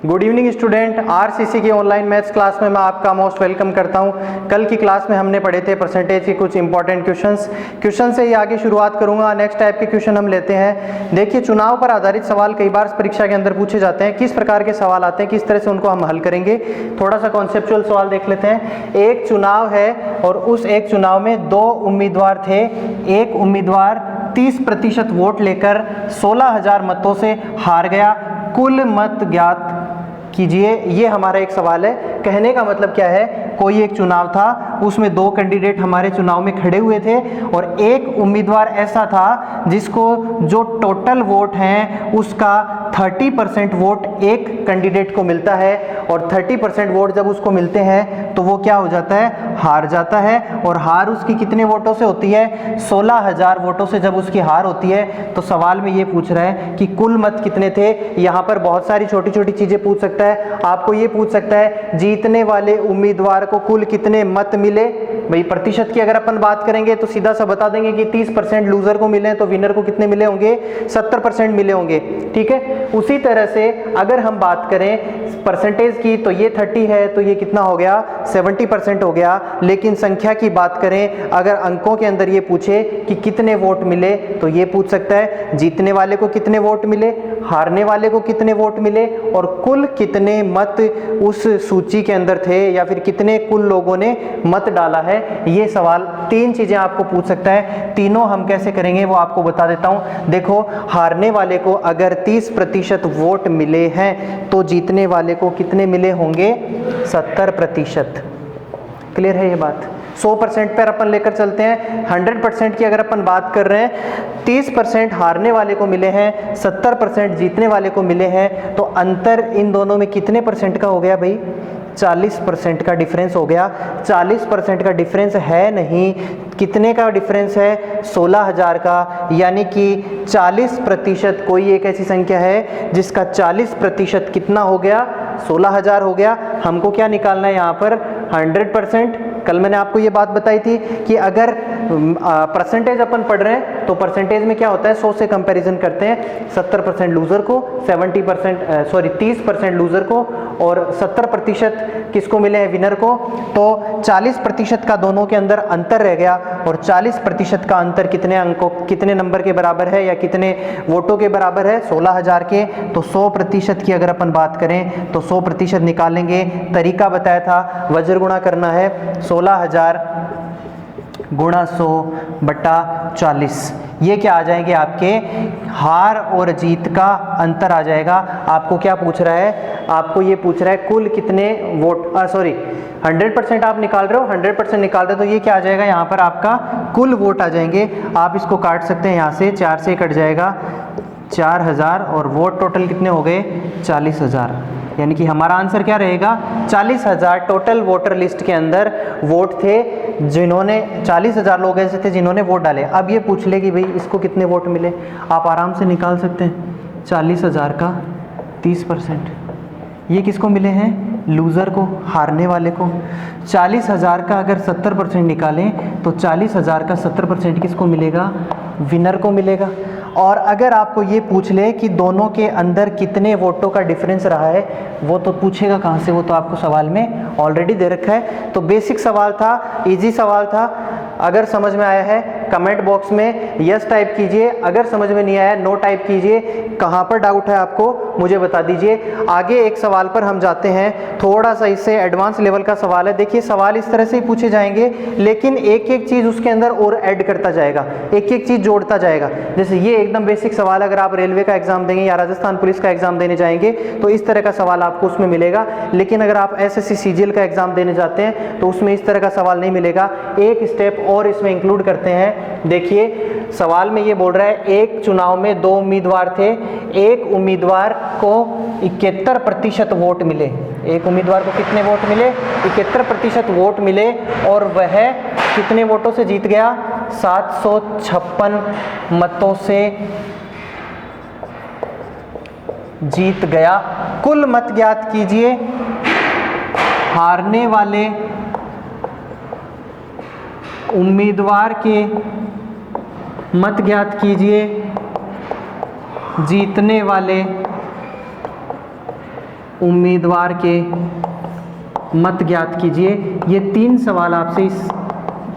Good evening student, RCC की online maths class में मैं आपका मोस्ट वेलकम करता हूं। कल की क्लास में हमने पढ़े थे परसेंटेज के कुछ इंपॉर्टेंट क्वेश्चन से ही आगे शुरुआत करूंगा। नेक्स्ट टाइप के क्वेश्चन हम लेते हैं। देखिए, चुनाव पर आधारित सवाल कई बार परीक्षा के अंदर पूछे जाते हैं। किस प्रकार के सवाल आते हैं, किस तरह से उनको हम हल करेंगे, थोड़ा सा कॉन्सेप्चुअल सवाल देख लेते हैं। एक चुनाव है और उस एक चुनाव में दो उम्मीदवार थे। एक उम्मीदवार 30% वोट लेकर 16,000 मतों से हार गया। कुल मत ज्ञात कीजिए। ये हमारा एक सवाल है। कहने का मतलब क्या है, कोई एक चुनाव था, उसमें दो कैंडिडेट हमारे चुनाव में खड़े हुए थे और एक उम्मीदवार ऐसा था जिसको जो टोटल वोट हैं उसका 30% वोट एक कैंडिडेट को मिलता है और 30% वोट जब उसको मिलते हैं तो वो क्या हो जाता है, हार जाता है। और हार उसकी कितने वोटों से होती है, 16,000 वोटों से जब उसकी हार होती है तो सवाल में ये पूछ रहा है कि कुल मत कितने थे। यहाँ पर बहुत सारी छोटी छोटी चीजें पूछ सकता है। आपको ये पूछ सकता है जीतने वाले उम्मीदवार को कुल कितने मत मिले। भाई प्रतिशत की अगर अपन बात करेंगे तो सीधा सा बता देंगे कि 30% लूजर को मिले तो विनर को कितने मिले होंगे, 70% मिले होंगे। ठीक है, उसी तरह से अगर हम बात करें परसेंटेज की तो ये 30 है तो ये कितना हो गया, 70% हो गया। लेकिन संख्या की बात करें, अगर अंकों के अंदर ये पूछे कि कितने वोट मिले तो ये पूछ सकता है जीतने वाले को कितने वोट मिले, हारने वाले को कितने वोट मिले और कुल कितने मत उस सूची के अंदर थे या फिर कितने कुल लोगों ने मत डाला है। ये सवाल तीन चीजें आपको पूछ सकता है। तीनों हम कैसे करेंगे वो आपको बता देता हूं। देखो, हारने वाले को अगर 30% वोट मिले हैं तो जीतने वाले को कितने मिले होंगे, 70%। क्लियर है ये बात। 100% पर अपन लेकर चलते हैं। 100% की अगर अपन बात कर रहे हैं, 30% हारने वाले को मिले हैं, 70% जीतने वाले को मिले हैं, तो अंतर इन दोनों में कितने परसेंट का हो गया भाई, 40% का डिफरेंस हो गया। 40% का डिफरेंस है नहीं, कितने का डिफरेंस है, 16,000 का। यानी कि 40%, कोई एक ऐसी संख्या है जिसका 40% कितना हो गया, 16,000 हो गया। हमको क्या निकालना है यहाँ पर, 100%। कल मैंने आपको ये बात बताई थी कि अगर परसेंटेज अपन पढ़ रहे हैं तो परसेंटेज में क्या होता है, 100 से कंपैरिजन करते हैं। 70% लूजर को, 30% लूजर को और 70% किसको मिले हैं, विनर को। तो 40% का दोनों के अंदर अंतर रह गया और 40% का अंतर कितने अंकों, कितने नंबर के बराबर है या कितने वोटों के बराबर है, 16,000 के। तो 100% की अगर अपन बात करें तो 100% निकालेंगे। तरीका बताया था, वज्र गुणा करना है 16,000 गुणा 100/40। ये क्या आ जाएंगे आपके, हार और जीत का अंतर आ जाएगा। आपको क्या पूछ रहा है, आपको ये पूछ रहा है कुल कितने वोट, 100% आप निकाल रहे हो, 100% निकाल रहे हो तो ये क्या आ जाएगा, यहाँ पर आपका कुल वोट आ जाएंगे। आप इसको काट सकते हैं, यहाँ से 4 से कट जाएगा 4,000 और वोट टोटल कितने हो गए, 40,000। यानी कि हमारा आंसर क्या रहेगा, 40,000 टोटल वोटर लिस्ट के अंदर वोट थे, जिन्होंने 40,000 लोग ऐसे थे जिन्होंने वोट डाले। अब ये पूछ ले कि भाई इसको कितने वोट मिले, आप आराम से निकाल सकते हैं। 40,000 का 30%, ये किसको मिले हैं, लूज़र को, हारने वाले को। 40,000 का अगर 70% निकालें तो 40,000 का 70% किसको मिलेगा, विनर को मिलेगा। और अगर आपको ये पूछ ले कि दोनों के अंदर कितने वोटों का डिफरेंस रहा है, वो तो पूछेगा कहाँ से, वो तो आपको सवाल में ऑलरेडी दे रखा है। तो बेसिक सवाल था, इजी सवाल था। अगर समझ में आया है कमेंट बॉक्स में यस टाइप कीजिए, अगर समझ में नहीं आया नो टाइप कीजिए। कहाँ पर डाउट है आपको मुझे बता दीजिए। आगे एक सवाल पर हम जाते हैं, थोड़ा सा इससे एडवांस लेवल का सवाल है। देखिए, सवाल इस तरह से ही पूछे जाएंगे लेकिन एक एक चीज उसके अंदर और ऐड करता जाएगा, एक एक चीज जोड़ता जाएगा। जैसे ये एकदम बेसिक सवाल, अगर आप रेलवे का एग्जाम देंगे या राजस्थान पुलिस का एग्जाम देने जाएंगे तो इस तरह का सवाल आपको उसमें मिलेगा। लेकिन अगर आप एसएससी सीजीएल का एग्जाम देने जाते हैं तो उसमें इस तरह का सवाल नहीं मिलेगा। एक स्टेप और इसमें इंक्लूड करते हैं। देखिए, सवाल में ये बोल रहा है एक चुनाव में दो उम्मीदवार थे, एक उम्मीदवार को 71% वोट मिले। एक उम्मीदवार को कितने वोट मिले, 71% वोट मिले और वह कितने वोटों से जीत गया, 756 मतों से जीत गया। कुल मत ज्ञात कीजिए। हारने वाले उम्मीदवार के मत ज्ञात कीजिए, जीतने वाले उम्मीदवार के मत ज्ञात कीजिए। ये 3 सवाल आपसे इस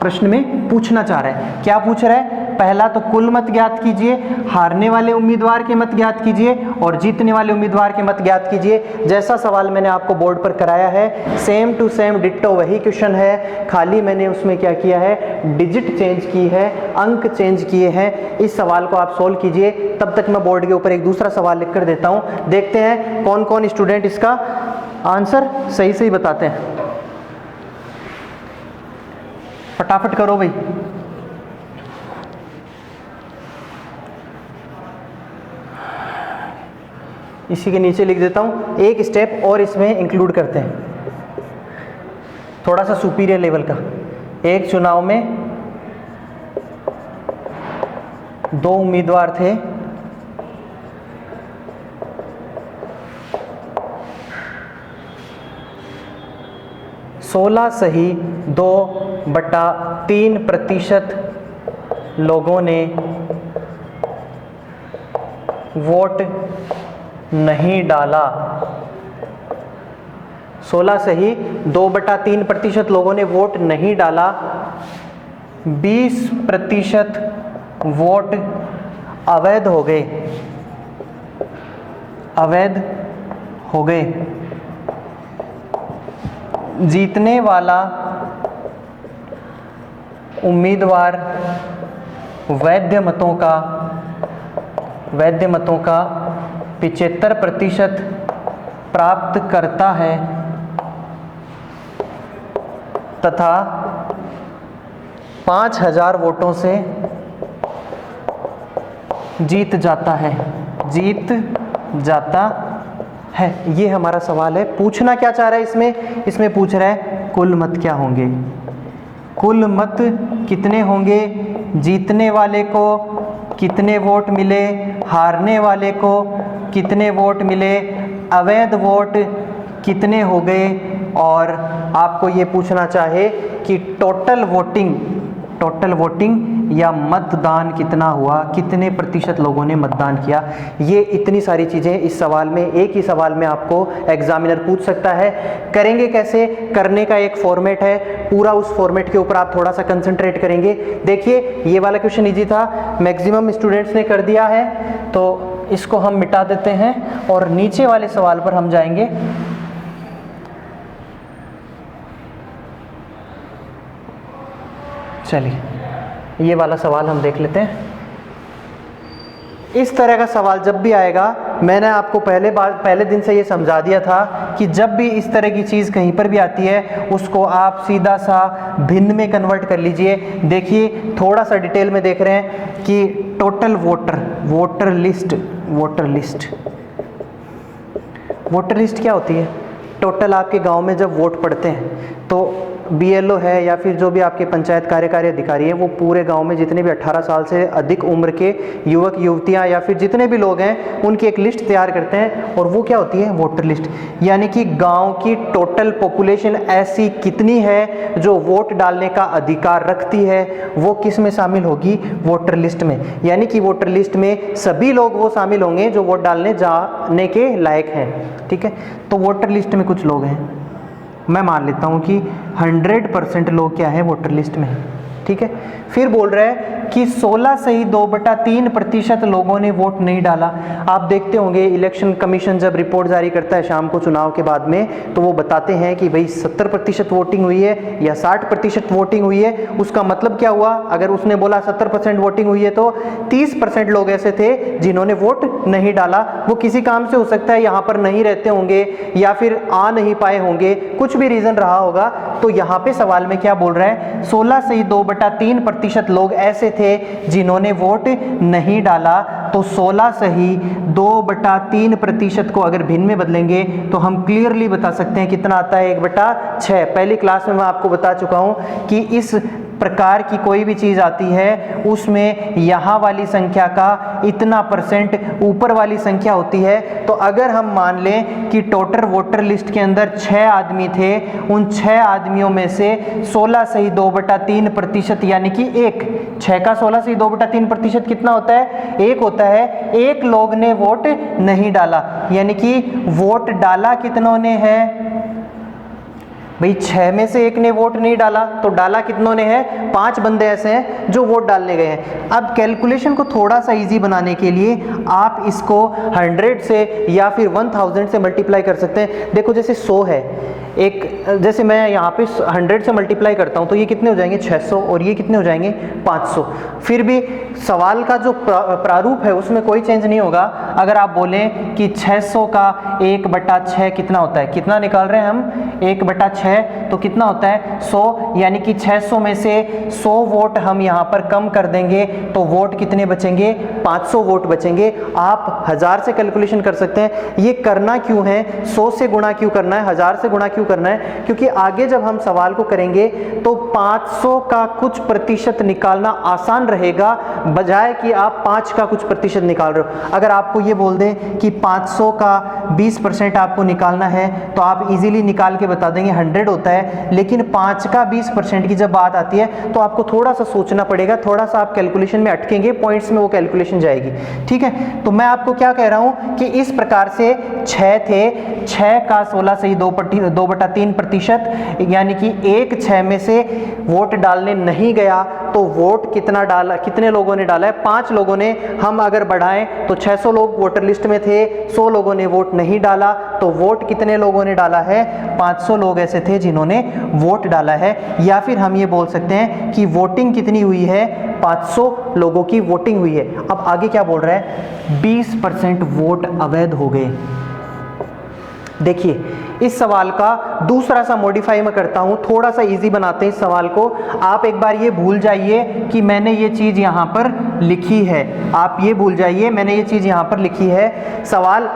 प्रश्न में पूछना चाह रहा है। क्या पूछ रहा है? पहला तो कुल मत ज्ञात कीजिए, हारने वाले उम्मीदवार के मत ज्ञात कीजिए और जीतने वाले उम्मीदवार के मत ज्ञात कीजिए। जैसा सवाल मैंने आपको बोर्ड पर कराया है, सेम टू सेम डिट्टो वही क्वेश्चन है, खाली मैंने उसमें क्या किया है, डिजिट चेंज की है, अंक चेंज किए हैं। इस सवाल को आप सोल्व कीजिए। तब तक मैं बोर्ड के ऊपर एक दूसरा सवाल लिख कर देता हूँ। देखते हैं कौन कौन स्टूडेंट इसका आंसर सही सही बताते हैं। फटाफट करो भाई। इसी के नीचे लिख देता हूं, एक स्टेप और इसमें इंक्लूड करते हैं, थोड़ा सा सुपीरियर लेवल का। एक चुनाव में 2 उम्मीदवार थे, सोलह सही 2/3% लोगों ने वोट नहीं डाला। 16 सही 2/3% लोगों ने वोट नहीं डाला। 20% वोट अवैध हो गए, अवैध हो गए। जीतने वाला उम्मीदवार वैध मतों का 75% प्राप्त करता है तथा 5000 वोटों से जीत जाता है, जीत जाता है। ये हमारा सवाल है। पूछना क्या चाह रहा है इसमें? इसमें पूछ रहा है कुल मत क्या होंगे, कुल मत कितने होंगे, जीतने वाले को कितने वोट मिले, हारने वाले को कितने वोट मिले, अवैध वोट कितने हो गए, और आपको ये पूछना चाहे कि टोटल वोटिंग या मतदान कितना हुआ, कितने प्रतिशत लोगों ने मतदान किया। ये इतनी सारी चीज़ें इस सवाल में, एक ही सवाल में आपको एग्जामिनर पूछ सकता है। करेंगे कैसे? करने का एक फॉर्मेट है, पूरा उस फॉर्मेट के ऊपर आप थोड़ा सा कंसंट्रेट करेंगे। देखिए ये वाला क्वेश्चन इजी था, मैक्सिमम स्टूडेंट्स ने कर दिया है, तो इसको हम मिटा देते हैं और नीचे वाले सवाल पर हम जाएंगे। चलिए ये वाला सवाल हम देख लेते हैं। इस तरह का सवाल जब भी आएगा, मैंने आपको पहले दिन से ये समझा दिया था कि जब भी इस तरह की चीज़ कहीं पर भी आती है उसको आप सीधा सा भिन्न में कन्वर्ट कर लीजिए। देखिए थोड़ा सा डिटेल में देख रहे हैं कि टोटल वोटर लिस्ट क्या होती है? टोटल आपके गांव में जब वोट पड़ते हैं तो BLO है या फिर जो भी आपके पंचायत कार्यकारी अधिकारी है, वो पूरे गांव में जितने भी 18 साल से अधिक उम्र के युवक युवतियां या फिर जितने भी लोग हैं उनकी एक लिस्ट तैयार करते हैं, और वो क्या होती है? Voter list. यानी कि गांव की टोटल पॉपुलेशन ऐसी कितनी है जो वोट डालने का अधिकार रखती है, वो किस में शामिल होगी? वोटर लिस्ट में। यानी कि वोटर लिस्ट में सभी लोग वो शामिल होंगे जो वोट डालने जाने के लायक हैं। ठीक है, तो वोटर लिस्ट में कुछ लोग हैं, मैं मान लेता हूं कि 100% लोग क्या है वोटर लिस्ट में। ठीक है, फिर बोल रहा है कि 16 सही 2/3% लोगों ने वोट नहीं डाला। आप देखते होंगे इलेक्शन कमीशन जब रिपोर्ट जारी करता है शाम को चुनाव के बाद में, तो वो बताते हैं कि भाई 70% वोटिंग हुई है या 60% वोटिंग हुई है। उसका मतलब क्या हुआ? अगर उसने बोला 70% वोटिंग हुई है तो 30% लोग ऐसे थे जिन्होंने वोट नहीं डाला। वो किसी काम से हो सकता है यहाँ पर नहीं रहते होंगे या फिर आ नहीं पाए होंगे, कुछ भी रीजन रहा होगा। तो यहाँ पे सवाल में क्या बोल रहा है? 16 सही 2/3% लोग ऐसे थे जिन्होंने वोट नहीं डाला। तो 16 सही 2/3% को अगर भिन्न में बदलेंगे तो हम क्लियरली बता सकते हैं कितना आता है? 1/6। पहली क्लास में मैं आपको बता चुका हूं कि इस प्रकार की कोई भी चीज़ आती है उसमें यहाँ वाली संख्या का इतना परसेंट ऊपर वाली संख्या होती है। तो अगर हम मान लें कि टोटल वोटर लिस्ट के अंदर 6 आदमी थे, उन 6 आदमियों में से 16 सही 2/3% यानी कि 1, 6 का 16 सही 2/3% कितना होता है? 1 होता है। 1 लोग ने वोट नहीं डाला, यानी कि वोट डाला कितनों ने है भाई? 6 में से 1 ने वोट नहीं डाला, तो डाला कितनों ने है? 5 बंदे ऐसे हैं जो वोट डालने गए हैं। अब कैलकुलेशन को थोड़ा सा इजी बनाने के लिए आप इसको 100 से या फिर 1000 से मल्टीप्लाई कर सकते हैं। देखो जैसे 100 है, एक जैसे मैं यहाँ पे 100 से मल्टीप्लाई करता हूँ तो ये कितने हो जाएंगे? 600, और ये कितने हो जाएंगे? 500। फिर भी सवाल का जो प्रारूप है उसमें कोई चेंज नहीं होगा। अगर आप बोलें कि 600 का 1/6 कितना होता है, कितना निकाल रहे हैं हम? 1/6, तो कितना होता है? 100, यानी कि 600 में से 100 वोट हम यहाँ पर कम कर देंगे तो वोट कितने बचेंगे? 500 वोट बचेंगे। आप 1000 से कैलकुलेशन कर सकते हैं। ये करना क्यों है? 100 से गुणा क्यों करना है, 1000 से गुणा क्यों करना है? क्योंकि आगे जब हम सवाल को करेंगे तो 500 का कुछ प्रतिशत निकालना आसान रहेगा, बजाय कि आप 5 का कुछ प्रतिशत निकाल रहे हो। अगर आपको ये बोल दें कि 500 का 20% आपको निकालना है तो आप इजीली निकाल के बता देंगे 100 होता है, लेकिन 5 का 20% की जब बात आती है तो आपको थोड़ा सा सोचना पड़ेगा, थोड़ा सा आप कैलकुलेशन में अटकेंगे, पॉइंट्स में वो कैलकुलेशन जाएगी। ठीक है, तो मैं आपको क्या कह रहा हूं कि इस प्रकार से 6 थे, 6 का 16 सही 2/3%, यानी कि 1 6 में से वोट डालने नहीं गया तो वोट कितना डाला, कितने लोगों ने डाला है? 5 लोगों ने। हम अगर बढ़ाएं तो 600 लोग वोटर लिस्ट में थे, 100 लोगों ने वोट नहीं डाला, तो वोट कितने लोगों ने डाला है? 500 लोग ऐसे थे जिन्होंने वोट डाला है। या फिर हम ये बोल सकते हैं कि वोटिंग कितनी हुई है? 500 लोगों की वोटिंग हुई है। अब आगे क्या बोल रहा है? 20% वोट अवैध हो गए। देखिए इस सवाल का दूसरा सा मॉडिफाई मैं करता हूं, थोड़ा सा इजी बनाते हैं इस सवाल को। आप एक बार ये भूल जाइए कि मैंने ये चीज यहां पर लिखी है, आप ये भूल जाइए मैंने ये चीज यहां पर लिखी है। सवाल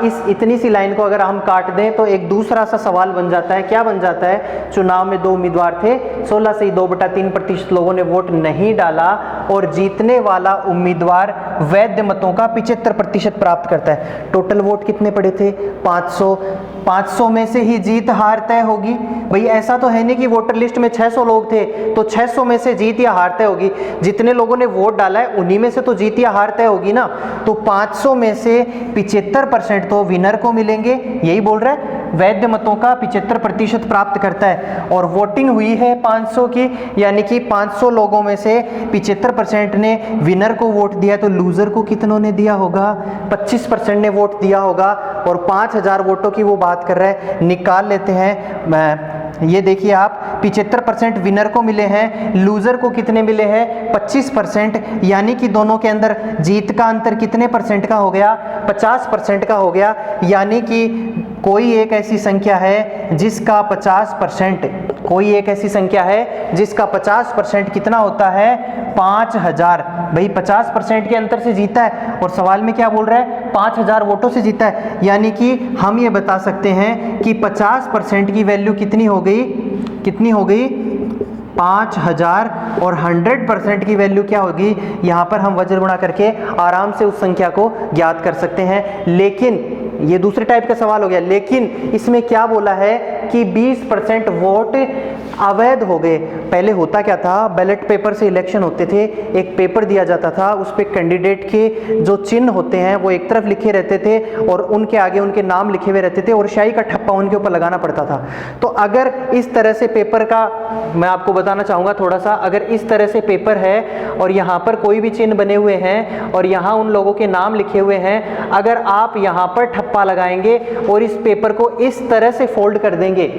इस इतनी सी लाइन को अगर हम काट दें तो एक दूसरा सा सवाल बन जाता है। क्या बन जाता है? चुनाव में 2 उम्मीदवार थे, 16 से 2/3% लोगों ने वोट नहीं डाला और जीतने वाला उम्मीदवार वैध मतों का 75% प्राप्त करता है। टोटल वोट कितने पड़े थे? 500। 500 में से ही जीत हार तय होगी। भाई ऐसा तो है नहीं कि वोटर लिस्ट में 600 लोग थे तो 600 में से जीत या हार तय होगी। जितने लोगों ने वोट डाला है उन्हीं में से तो जीत या हार तय होगी ना। तो 500 में से 75% तो विनर को मिलेंगे, यही बोल रहा है। वैध मतों का 75% प्राप्त करता है और वोटिंग हुई है 500 की, यानी कि 500 लोगों में से 75% ने विनर को वोट दिया, तो लूजर को कितनों ने दिया होगा? 25% ने वोट दिया होगा। और 5000 वोटों की वो बात कर रहा है, निकाल लेते हैं। ये देखिए आप, 75% विनर को मिले हैं, लूजर को कितने मिले हैं? 25%, यानी कि दोनों के अंदर जीत का अंतर कितने परसेंट का हो गया? 50% का हो गया। यानी कि कोई एक ऐसी संख्या है जिसका 50%, कोई एक ऐसी संख्या है जिसका 50% कितना होता है? 5000। भाई 50% के अंतर से जीता है और सवाल में क्या बोल रहा है? 5000 वोटों से जीता है। यानी कि हम ये बता सकते हैं कि 50% की वैल्यू कितनी हो गई? कितनी हो गई? 5000। और 100% की वैल्यू क्या होगी? यहाँ पर हम वज्र गुणा करके आराम से उस संख्या को ज्ञात कर सकते हैं। लेकिन ये दूसरे टाइप का सवाल हो गया। लेकिन इसमें क्या बोला है कि 20% वोट अवैध हो गए। पहले होता क्या था? बैलेट पेपर से इलेक्शन होते थे, एक पेपर दिया जाता था, उस पे कैंडिडेट के जो चिन्ह होते हैं वो एक तरफ लिखे रहते थे और उनके आगे उनके नाम लिखे हुए रहते थे और शाही का ठप्पा उनके ऊपर लगाना पड़ता था। तो अगर इस तरह से पेपर का, मैं आपको बताना चाहूँगा थोड़ा सा, अगर इस तरह से पेपर है और यहाँ पर कोई भी चिन्ह बने हुए हैं और यहाँ उन लोगों के नाम लिखे हुए हैं, अगर आप यहाँ पर ठप्पा लगाएंगे और इस पेपर को इस तरह से फोल्ड कर देंगे,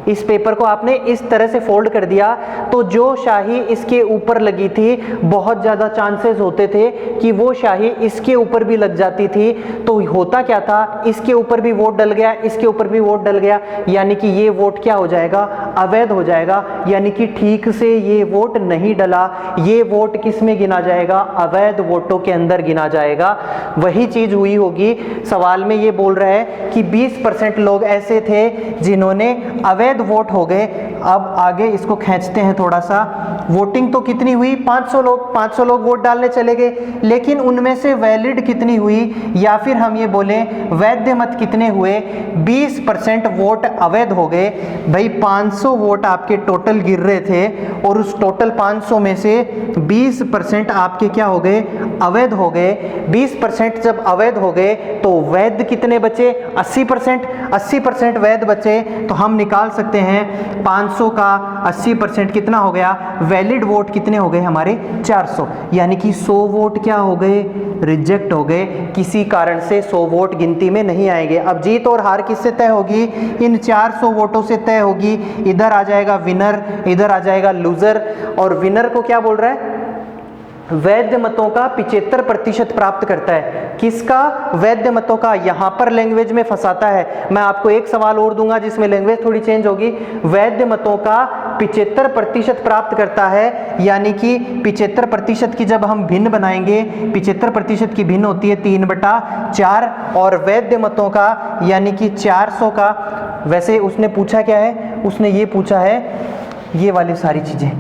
इस पेपर को आपने इस तरह से फोल्ड कर दिया, तो जो शाही इसके ऊपर लगी थी बहुत ज़्यादा चांसेस होते थे कि वो शाही इसके ऊपर भी लग जाती थी। तो होता क्या था? इसके ऊपर भी वोट डल गया, इसके ऊपर भी वोट डल गया, यानी कि ये वोट क्या हो जाएगा? अवैध हो जाएगा। यानी कि ठीक से ये वोट नहीं डला, ये वोट किस में गिना जाएगा? अवैध वोटों के अंदर गिना जाएगा। वही चीज़ हुई होगी। सवाल में ये बोल रहा है कि 20% लोग ऐसे थे जिन्होंने अवैध वोट हो गए। अब आगे इसको खींचते हैं थोड़ा सा। वोटिंग तो कितनी हुई, 500 लोग वोट डालने चले गए, लेकिन उनमें से वैलिड कितनी हुई, या फिर हम ये बोलें वैध मत कितने हुए, 20% वोट अवैध हो गए। भाई 500 वोट आपके टोटल गिर रहे थे और उस टोटल 500 में से 20% आपके क्या हो गए, अवैध हो गए। 20% जब अवैध हो गए तो वैध कितने बचे, 80% वैध बचे। तो हम निकाल सकते हैं 500 का 80% कितना हो गया, वैलिड वोट कितने हो गए हमारे 400, यानी कि 100 वोट क्या हो गए, रिजेक्ट हो गए, किसी कारण से 100 वोट गिनती में नहीं आएंगे। अब जीत और हार किससे तय होगी, इन 400 वोटों से तय होगी। इधर आ जाएगा विनर, इधर आ जाएगा लूजर, और विनर को क्या बोल रहा है, वैध मतों का 75% प्राप्त करता है। किसका, वैध मतों का। यहां पर लैंग्वेज में फंसाता है। मैं आपको एक सवाल और दूंगा जिसमें लैंग्वेज थोड़ी चेंज होगी। वैध मतों का 75% प्राप्त करता है, यानी कि 75% की जब हम भिन्न बनाएंगे, 75% की भिन्न होती है 3/4, और वैध मतों का यानी कि 400 का। वैसे उसने पूछा क्या है, उसने ये पूछा है ये वाली सारी चीजें,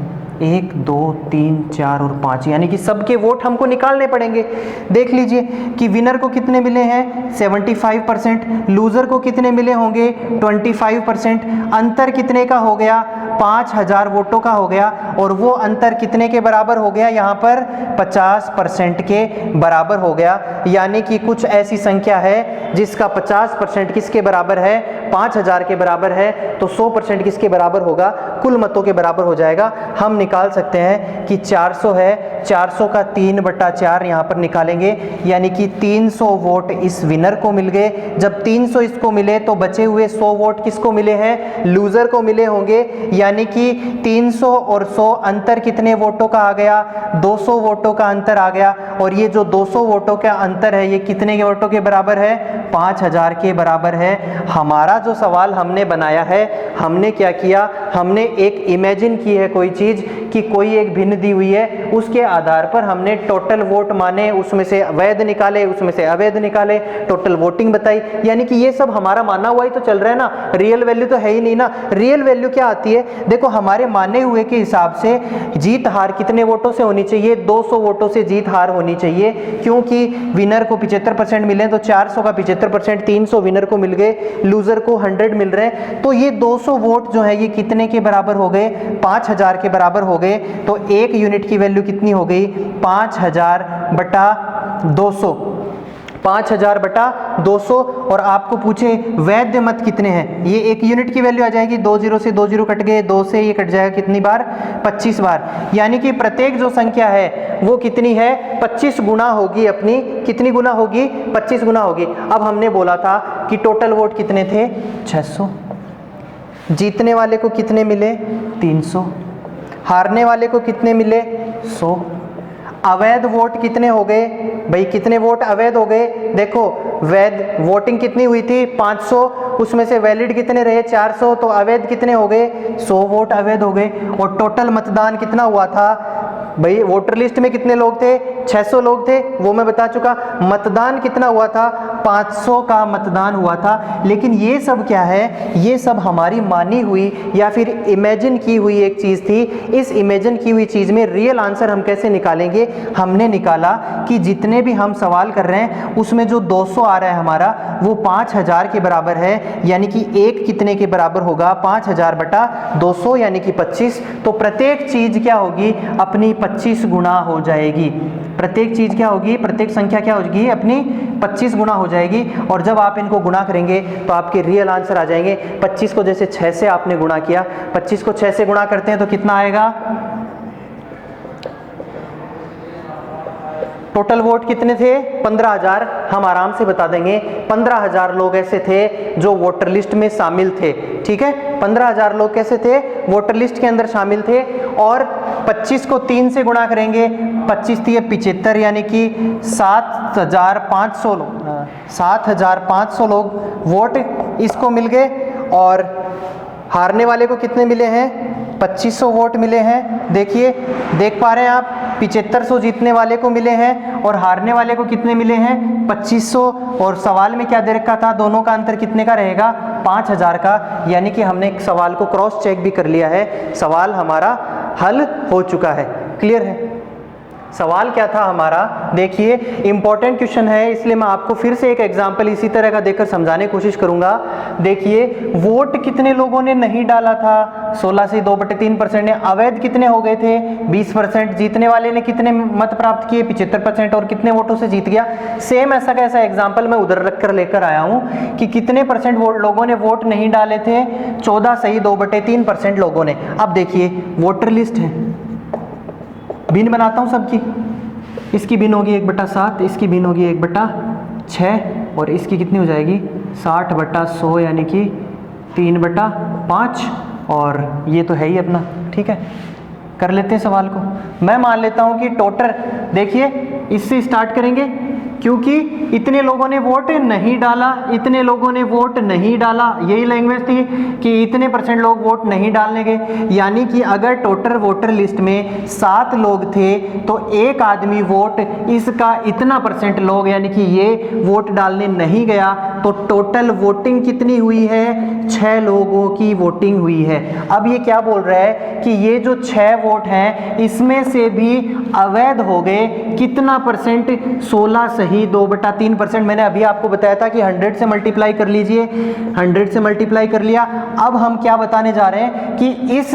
1 2 3 4 और 5, यानी कि सबके वोट हमको निकालने पड़ेंगे। देख लीजिए कि विनर को कितने मिले हैं 75%, लूजर को कितने मिले होंगे 25%, अंतर कितने का हो गया 5000 वोटों का हो गया, और वो अंतर कितने के बराबर हो गया, यहाँ पर 50% के बराबर हो गया। यानी कि कुछ ऐसी संख्या है जिसका 50% किसके बराबर है, 5000 के बराबर है, तो 100% किसके बराबर होगा, कुल मतों के बराबर हो जाएगा। हम निकाल सकते हैं कि 400 है, 400 का 3/4 यहाँ पर निकालेंगे, यानी कि 300 वोट इस विनर को मिल गए। जब 300 इसको मिले तो बचे हुए 100 वोट किसको मिले हैं, लूजर को मिले होंगे। यानी कि 300 और 100 अंतर कितने वोटों का आ गया, 200 वोटों का अंतर आ गया। और ये जो 200 वोटों का अंतर है ये कितने के वोटों के बराबर है, 5000 के बराबर है। हमारा जो सवाल हमने बनाया है, हमने क्या किया, हमने एक इमेजिन की है कोई चीज कि कोई एक भिन्न दी हुई है, उसके आधार पर हमने टोटल वोट माने, उसमें से वैध निकाले, उसमें से अवैध निकाले, टोटल वोटिंग बताई। यानी कि ये सब हमारा माना हुआ ही तो चल रहा है ना, रियल वैल्यू तो है ही नहीं ना। रियल वैल्यू क्या आती है, देखो हमारे माने हुए के हिसाब से जीत हार कितने वोटों से होनी चाहिए, 200 वोटों से जीत हार होनी चाहिए, क्योंकि विनर को 75% मिले तो 400 का 75%, 300 विनर को मिल गए, लूजर को 100 मिल रहे हैं। तो ये 200 वोट जो है ये कितने के बराबर हो गए, 5000 के बराबर हो गए। तो एक यूनिट की वैल्यू कितनी हो गई, 5000/200, 5000/200। और आपको पूछे वैध मत कितने हैं, ये एक यूनिट की वैल्यू आ जाएगी, 2 0 से 2 0 कट गए, 2 से ये कट जाएगा कितनी बार, 25 बार। यानी कि प्रत्येक जो संख्या है वो कितनी है, 25 गुना होगी अपनी, कितनी गुना होगी, 25 गुना होगी। अब हमने बोला था कि टोटल वोट कितने थे 600, जीतने वाले को कितने मिले 300, हारने वाले को कितने मिले 100, अवैध वोट कितने हो गए, भाई कितने वोट अवैध हो गए, देखो वैध वोटिंग कितनी हुई थी 500, उसमें से वैलिड कितने रहे 400, तो अवैध कितने हो गए 100 वोट अवैध हो गए। और टोटल मतदान कितना हुआ था, भाई वोटर लिस्ट में कितने लोग थे 600 लोग थे, वो मैं बता चुका। मतदान कितना हुआ था 500 का मतदान हुआ था। लेकिन ये सब क्या है, ये सब हमारी मानी हुई या फिर इमेजिन की हुई एक चीज़ थी। इस इमेजिन की हुई चीज़ में रियल आंसर हम कैसे निकालेंगे, हमने निकाला कि जितने भी हम सवाल कर रहे हैं उसमें जो 200 आ रहा है हमारा वो 5000 के बराबर है, यानी कि एक कितने के बराबर होगा 5000/200 यानी कि 25। तो प्रत्येक चीज़ क्या होगी, अपनी 25 गुना हो जाएगी। प्रत्येक चीज क्या होगी, प्रत्येक संख्या क्या होगी, अपनी 25 गुना हो जाएगी। और जब आप इनको गुना करेंगे तो आपके रियल आंसर आ जाएंगे। 25 को जैसे 6 से आपने गुणा किया, 25 को 6 से गुणा करते हैं तो कितना आएगा, टोटल वोट कितने थे 15000। हम आराम से बता देंगे 15000 लोग ऐसे थे जो वोटर लिस्ट में शामिल थे। ठीक है, 15000 लोग कैसे थे, वोटर लिस्ट के अंदर शामिल थे। और 25 को 3 से गुणा करेंगे, 25 थी 75 यानी कि 7500 लोग, 7500 लोग वोट इसको मिल गए। और हारने वाले को कितने मिले हैं 2500 वोट मिले हैं। देखिए देख पा रहे हैं आप, 7500 जीतने वाले को मिले हैं और हारने वाले को कितने मिले हैं 2500। और सवाल में क्या दे रखा था, दोनों का अंतर कितने का रहेगा 5000 का। यानी कि हमने एक सवाल को क्रॉस चेक भी कर लिया है, सवाल हमारा हल हो चुका है। क्लियर है? सवाल क्या था हमारा, देखिए इंपॉर्टेंट क्वेश्चन है इसलिए मैं आपको फिर से एक एग्जांपल इसी तरह का देकर समझाने की कोशिश करूंगा। देखिए वोट कितने लोगों ने नहीं डाला था, 16 से 2/3% ने। अवैध कितने हो गए थे, 20%। जीतने वाले ने कितने मत प्राप्त किए, 75%। और कितने वोटों से जीत गया। सेम ऐसा कैसा एग्जाम्पल मैं उधर रख कर लेकर आया हूं कि कितने परसेंट लोगों ने वोट नहीं डाले थे, 14 सही 2/3% लोगों ने। अब देखिए वोटर लिस्ट है, बिन बनाता हूं सबकी। इसकी बिन होगी 1/7, इसकी बिन होगी 1/6 और इसकी कितनी हो जाएगी 60/100 यानी कि 3/5। और ये तो है ही अपना। ठीक है, कर लेते हैं सवाल को। मैं मान लेता हूं कि टोटल, देखिए इससे स्टार्ट करेंगे क्योंकि इतने लोगों ने वोट नहीं डाला, इतने लोगों ने वोट नहीं डाला, यही लैंग्वेज थी कि इतने परसेंट लोग वोट नहीं डालने गए। यानी कि अगर टोटल वोटर लिस्ट में 7 लोग थे तो एक आदमी वोट इसका इतना परसेंट लोग यानी कि ये वोट डालने नहीं गया, तो टोटल वोटिंग कितनी हुई है, 6 लोगों की वोटिंग हुई है। अब ये क्या बोल रहा है कि ये जो 6 वोट हैं इसमें से भी अवैध हो गए कितना परसेंट, 16 सही 2/3%। मैंने अभी आपको बताया था कि 100 से मल्टीप्लाई कर लीजिए, 100 से मल्टीप्लाई कर लिया। अब हम क्या बताने जा रहे हैं कि इस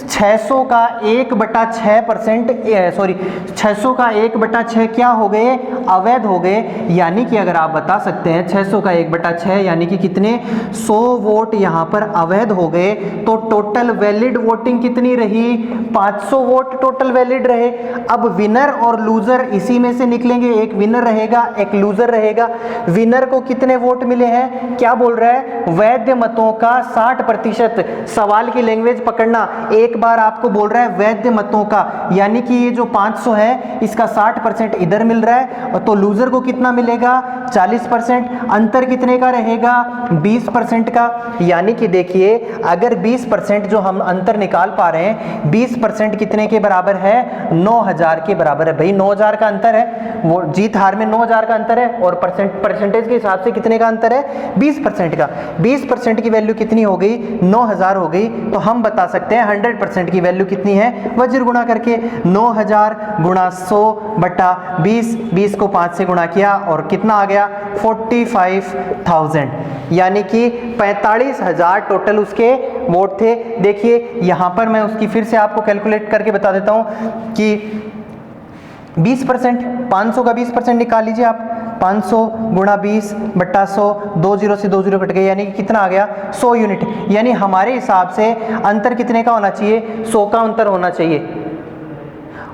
600 का 1/6%, सॉरी 600 का 1/6 क्या हो गए, अवैध हो गए। यानी कि अगर आप बता सकते हैं 600 का 1/6 यानी कि कितने 100 वोट यहां पर अवैध हो गए, तो टोटल वैलिड वोटिंग कितनी रही, 500 वोट टोटल वैलिड रहे। अब विनर और लूजर इसी में से निकलेंगे, एक विनर रहेगा एक लूजर रहेगा। विनर को कितने वोट मिले हैं, क्या बोल रहा है, वैध मतों का 60%। सवाल की लैंग्वेज पकड़ना, एक बार आपको बोल रहा है वैध मतों का, यानी कि ये जो 500 है इसका 60% इधर मिल रहा है, तो लूजर को कितना मिलेगा 40%। अंतर कितने का रहेगा 20% का। यानी कि देखिए अगर 20% जो हम अंतर निकाल पा रहे हैं, 20% कितने के बराबर है, 9000 के बराबर है। भाई 9000 का अंतर है, वो जीत हार में 9000 का अंतर है, और परसेंटेज के हिसाब से कितने का अंतर है, 20% का। 20% की वैल्यू कितनी हो गई, 9000 हो गई। तो हम बता सकते हैं 100% की वैल्यू कितनी है, वज्र गुणा करके 9000 गुणा 100/20, 20 को 5 से गुणा किया और कितना आ गया 45,000, यानी कि 45,000 टोटल उसके वोट थे। देखिए यहां पर मैं उसकी फिर से आपको कैलकुलेट करके बता देता हूं कि 20%, 500 का 20% निकाल लीजिए आप, 500 गुणा 20/100, 2 0 से 2 0 कट गए, यानी कि कितना आ गया 100 यूनिट। यानी हमारे हिसाब से अंतर कितने का होना चाहिए, 100 का अंतर होना चाहिए।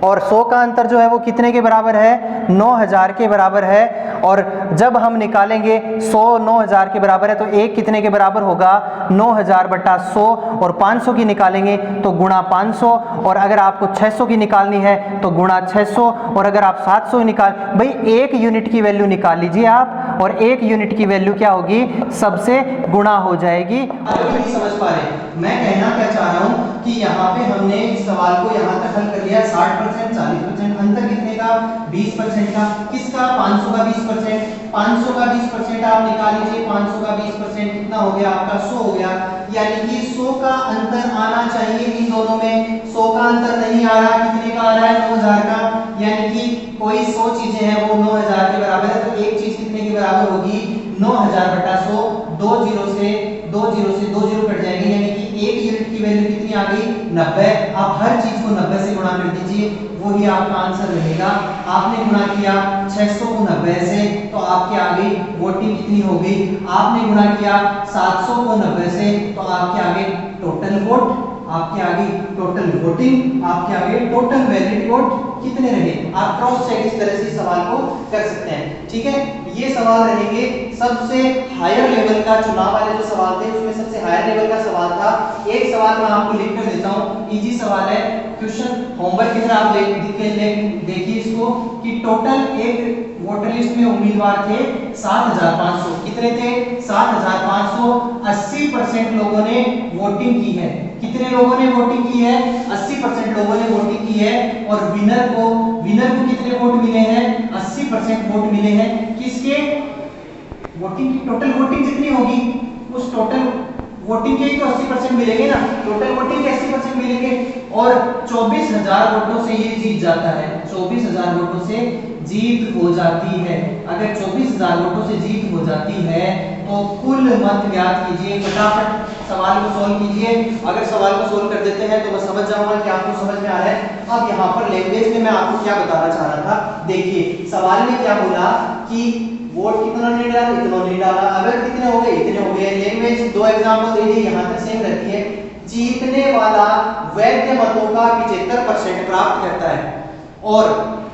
और 100 का अंतर जो है वो कितने के बराबर है, 9000 के बराबर है। और जब हम निकालेंगे 100 9000 के बराबर है तो एक कितने के बराबर होगा, 9000/100, और 500 की निकालेंगे तो गुणा 500, और अगर आपको 600 की निकालनी है तो गुणा 600, और अगर आप 700 निकाल, भाई 1 यूनिट की वैल्यू निकाल लीजिए आप, और 1 यूनिट की वैल्यू क्या होगी, सबसे गुणा हो जाएगी। आप नहीं समझ पा रहे, मैं कहना क्या चाह रहा हूं कि यहाँ पे हमने इस सवाल को यहाँ तक हल कर लिया, 60% 40%, अंतर कितने का 20% का, किसका 500 का 20%, 500 का 20% आप निकाल लीजिए, 500 का 20% कितना हो गया आपका 100 हो गया। यानी कि 100 का अंतर आना चाहिए इन दोनों में, 100 का अंतर नहीं आ रहा, कितने का आ रहा है 9000 का। यानी कि कोई 100 चीजें हैं वो 9000 के बराबर है, तो एक चीज कितने के बराबर होगी 9000/100, 2 0 से 2 0 कट जाएंगे, यानी कि एक यूनिट की वैल्यू कितनी आ गई 90। आप हर चीज को 90 से गुणा कर दीजिए, वही आपका आंसर रहेगा। आपने गुणा किया 600 को 90 से तो आपके आ गई वोटिंग कितनी हो गई, आपने गुणा किया 700 को 90 से तो आपके आगे टोटल वोट, आपके आगे टोटल वोटिंग, आपके आगे टोटल वैलिड वोट कितने रहे। आप क्रॉस चेक इस तरह से सवाल को कर सकते हैं। ठीक है, ये सवाल रहेंगे सबसे हायर लेवल का, चुनाव वाले जो सवाल थे उसमें सबसे हायर लेवल का सवाल था। एक सवाल मैं आपको लिख कर देता हूं, इजी सवाल है, क्वेश्चन होमवर्क की तरह आप देखिए इसको कि टोटल एक वोटर लिस्ट में उम्मीदवार थे 7500, कितने थे 7500, 80% लोगों ने वोटिंग की है। कितने लोगों ने वोटिंग की है, 80% लोगों ने वोटिंग की है। और विनर को कितने वोट मिले हैं, 80% वोट मिले हैं। किसके, वोटिंग की टोटल वोटिंग जितनी होगी उस टोटल वोटिंग के ही तो 80% मिलेंगे ना, टोटल वोटिंग के 80% मिलेंगे और 24,000 वोटों से ये जीत जाता है, 24,000 वोटों से जीत हो जाती है। अगर 24,000 वोटों से जीत हो जाती है तो कुल मत ज्ञात कीजिए, फटाफट सवाल को सोल्व कीजिए। अगर सवाल को सोल्व कर देते हैं तो मैं समझ जाऊंगा कि आपको समझ में आ रहा है। अब यहाँ पर लैंग्वेज में मैं आपको क्या बताना चाह रहा था, देखिए सवाल में क्या बोला कि वोट कितना नहीं डाला, इतना नहीं डाला, अगर कितने हो गए, इतने हो गए। लैंग्वेज दो एग्जांपल दे दिए, यहाँ तक सेम रहती है। जीतने वाला वैध मतों का 75% प्राप्त करता है, और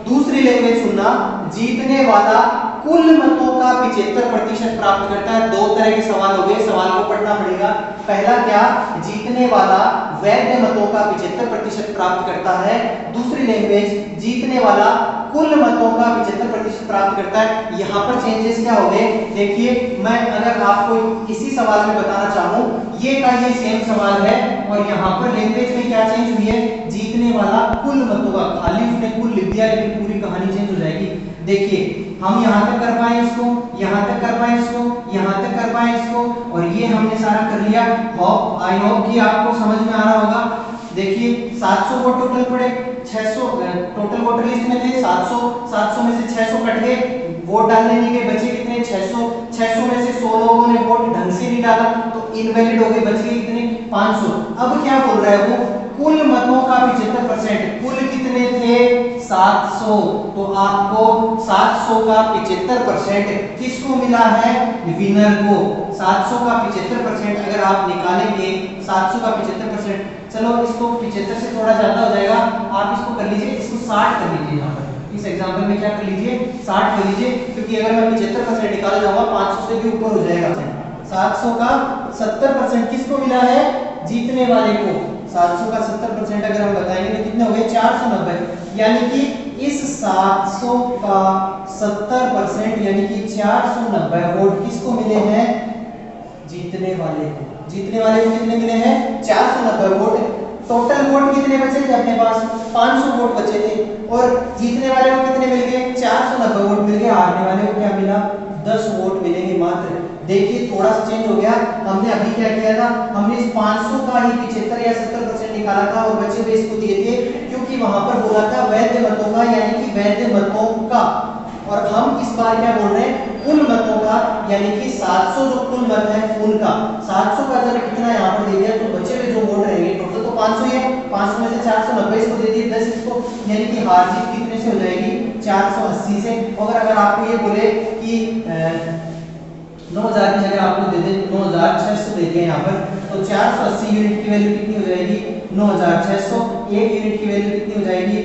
दूसरी लैंग्वेज सुनना, जीतने वाला कुल मतों का 75% प्राप्त करता है। दो तरह के सवाल हो गए, सवाल को पढ़ना पड़ेगा। पहला क्या, जीतने वाला वैध मतों का 75% प्राप्त करता है। दूसरी लैंग्वेज, जीतने वाला कुल मतों का 75% प्राप्त करता है। यहाँ पर चेंजेस क्या हो गए, देखिए मैं अगर आपको इसी सवाल में बताना चाहूँ, ये का ये सेम सवाल है और यहाँ पर लैंग्वेज में क्या चेंज हुई है, जीतने वाला कुल मतों का, खाली उसने कुल लिख दिया लेकिन पूरी कहानी चेंज हो जाएगी। देखिए हम यहाँ तक कर पाए इसको, यहाँ तक कर पाए इसको, यहाँ तक कर पाए इसको, और ये हमने सारा कर लिया। होप आई होप कि आपको समझ में आ रहा होगा। देखिए 700 वोट टोटल पड़े, 600 टोटल वोटर लिस्ट में थे, 700 में से 600 कट गए, वोट डालने नहीं गए, बचे कितने 600 में से 100 लोगों ने वोट ढंग से नहीं डाला तो इनवैलिड हो गए, बच गए कितने 500। अब क्या बोल रहा है वो, कुल मतों का 75%, कुल कितने थे 700, तो आपको 700 का 75% किसको मिला है, विनर को। 700 का 75% अगर आप निकालेंगे, 700 का 75%, चलो इसको 75 से थोड़ा ज्यादा हो जाएगा, आप इसको कर लीजिए, इसको 60 कर लीजिए। यहाँ पर इस एग्जाम्पल में क्या कर लीजिए, 60 कर लीजिए, क्योंकि अगर मैं 75% निकाल जाऊंगा 500 से भी ऊपर हो जाएगा। 700 का 70% किसको मिला है, जीतने वाले को। 700 का 70% अगर हम बताएंगे तो कितने हो गए 490, यानी कि इस 700 का 70% यानी कि 490 वोट किसको मिले हैं, जीतने वाले को। जीतने वाले को कितने मिले हैं 490 वोट। टोटल वोट कितने बचे थे अपने पास, 500 वोट बचे थे, और जीतने वाले को कितने मिल गए 490 वोट मिल गए। हारने वाले को क्या मिला, 10 वोट मिलेंगे मात्र। देखिए थोड़ा सा चेंज हो गया, हमने अभी क्या किया था, हमने इस 500 का ही 75 या 70% निकाला था और बचे हुए इसको दिए थे, क्योंकि वहां पर बोला था वैध मतों का, यानी कि वैध मतों का, और हम इस बार क्या बोल रहे हैं, कुल मतों का, यानी कि 700 जो कुल मत है उनका। 700 का अगर कितना यहाँ पर दे दिया तो बचे हुए जो वोट रहेंगे, टोटल तो 500 ही है, 500 में से 490 इसको दे दिए, 10 इसको, यानी कि हार जीत कितने से हो जाएगी 480 से। अगर आपको ये बोले कि 9000 की जगह आपको दे दे 9600 दे दिया यहाँ पर, तो 480 यूनिट की वैल्यू कितनी हो जाएगी 9600। 1 यूनिट की वैल्यू कितनी हो जाएगी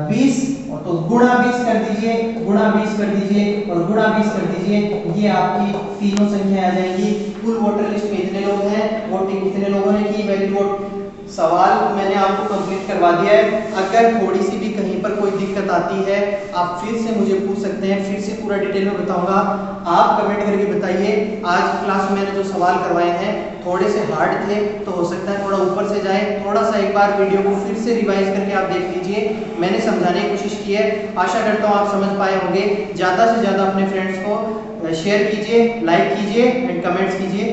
20, और तो गुणा 20 कर दीजिए, गुणा 20 कर दीजिए और गुणा 20 कर दीजिए, ये आपकी तीनों संख्या आ जाएंगी। कुल वोटर लिस्ट में इतने लोग हैं, वोटिंग कितने लोगों ने की, वैलिड वोट। सवाल मैंने आपको कंप्लीट करवा दिया है। अगर थोड़ी सी भी कहीं पर कोई दिक्कत आती है आप फिर से मुझे पूछ सकते हैं, फिर से पूरा डिटेल में बताऊंगा, आप कमेंट करके बताइए। आज क्लास में मैंने जो सवाल करवाए हैं थोड़े से हार्ड थे, तो हो सकता है थोड़ा ऊपर से जाए, थोड़ा सा एक बार वीडियो को फिर से रिवाइज करके आप देख लीजिए। मैंने समझाने की कोशिश की है, आशा करता हूँ आप समझ पाए होंगे। ज़्यादा से ज़्यादा अपने फ्रेंड्स को शेयर कीजिए, लाइक कीजिए एंड कमेंट्स कीजिए।